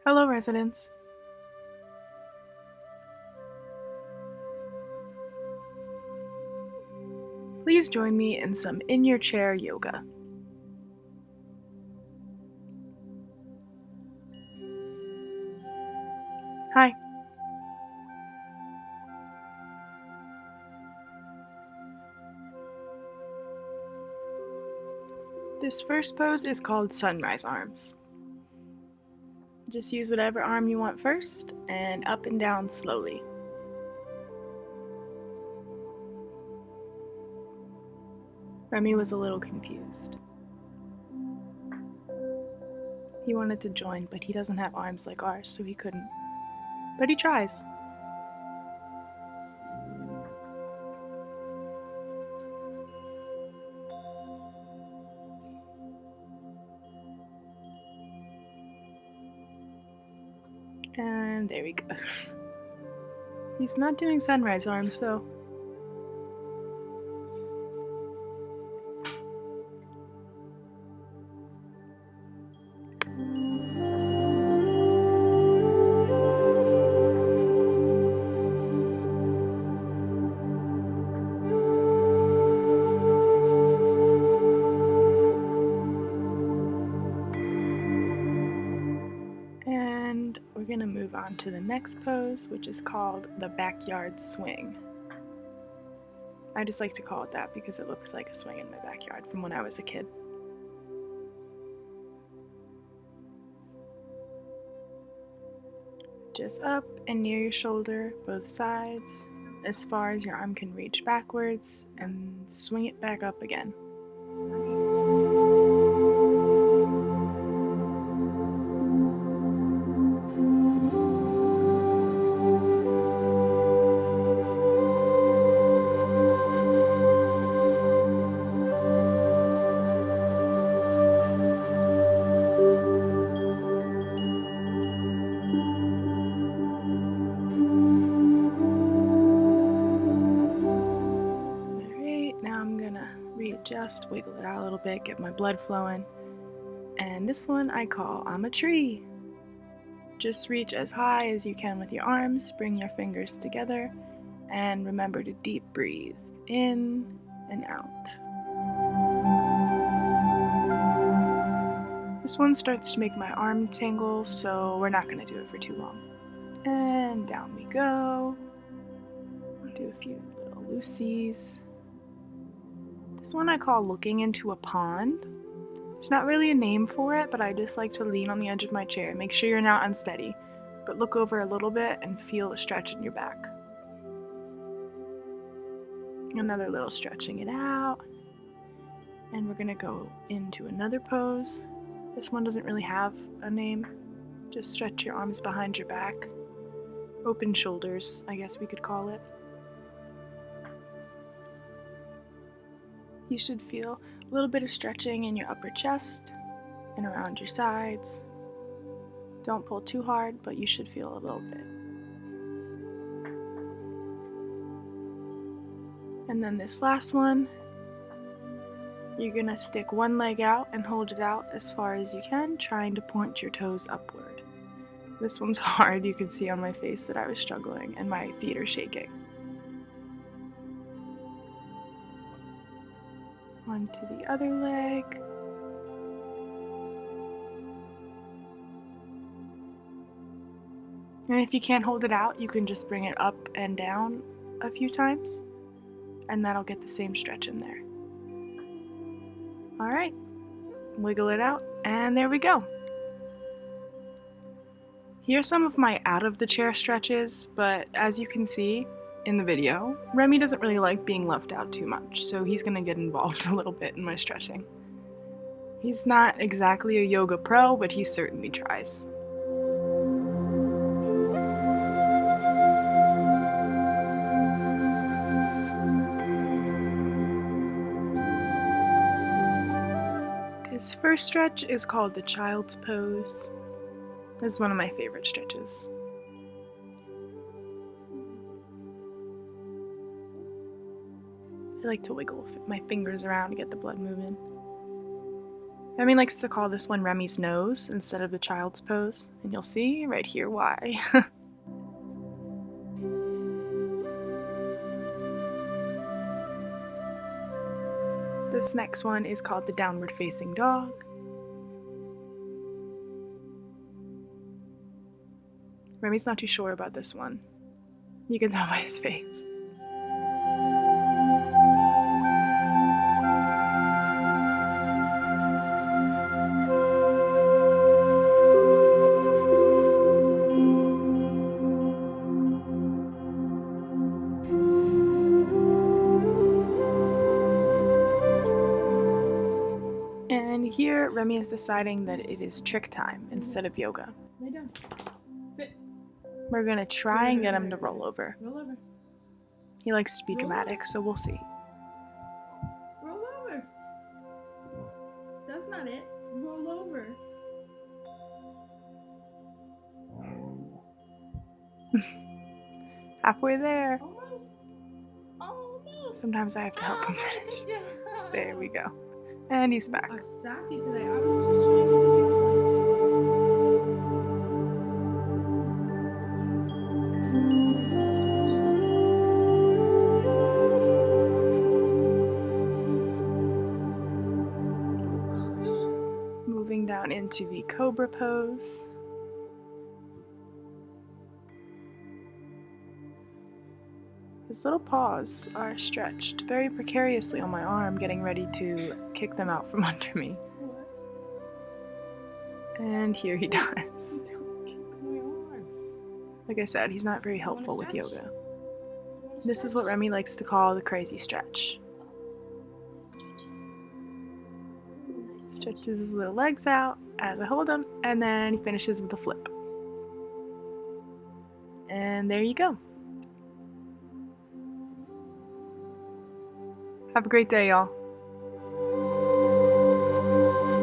Hello, residents. Please join me in some in-your-chair yoga. Hi. This first pose is called sunrise arms. Just use whatever arm you want first, and up and down slowly. Remy was a little confused. He wanted to join, but he doesn't have arms like ours, so he couldn't. But he tries. And there he goes. He's not doing sunrise arms, though. And we're gonna move on to the next pose, which is called the backyard swing. I just like to call it that because it looks like a swing in my backyard from when I was a kid. Just up and near your shoulder, both sides, as far as your arm can reach backwards, and swing it back up again. Just wiggle it out a little bit, get my blood flowing. And this one I call I'm a tree. Just reach as high as you can with your arms, bring your fingers together, and remember to deep breathe in and out. This one starts to make my arm tingle, so we're not going to do it for too long. And down we go. I'll do a few little loosies. This one I call looking into a pond. There's not really a name for it, but I just like to lean on the edge of my chair. Make sure you're not unsteady, but look over a little bit and feel the stretch in your back. Another little stretching it out. And we're gonna go into another pose. This one doesn't really have a name. Just stretch your arms behind your back. Open shoulders, I guess we could call it. You should feel a little bit of stretching in your upper chest and around your sides. Don't pull too hard, but you should feel a little bit. And then this last one, you're gonna stick one leg out and hold it out as far as you can, trying to point your toes upward. This one's hard. You can see on my face that I was struggling and my feet are shaking. Onto the other leg. And if you can't hold it out, you can just bring it up and down a few times, and that'll get the same stretch in there. All right, wiggle it out, and there we go. Here's some of my out of the chair stretches, but as you can see in the video, Remy doesn't really like being left out too much, so he's gonna get involved a little bit in my stretching. He's not exactly a yoga pro, but he certainly tries. This first stretch is called the child's pose. This is one of my favorite stretches. I like to wiggle my fingers around to get the blood moving. Remy likes to call this one Remy's nose instead of the child's pose, and you'll see right here why. This next one is called the downward facing dog. Remy's not too sure about this one. You can tell by his face. And here, Remy is deciding that it is trick time instead of yoga. Lay down. Sit. We're gonna try and get him to roll over. Roll over. He likes to be dramatic, so we'll see. Roll over. That's not it. Roll over. Halfway there. Almost. Almost. Sometimes I have to help him finish. Good job. There we go. And he's back. I'm sassy today. I was just trying to do Moving down into the cobra pose. His little paws are stretched very precariously on my arm, getting ready to kick them out from under me. And here he does. Don't kick my arms. Like I said, he's not very helpful with yoga. This is what Remy likes to call the crazy stretch. Stretches his little legs out as I hold him, and then he finishes with a flip. And there you go. Have a great day, y'all.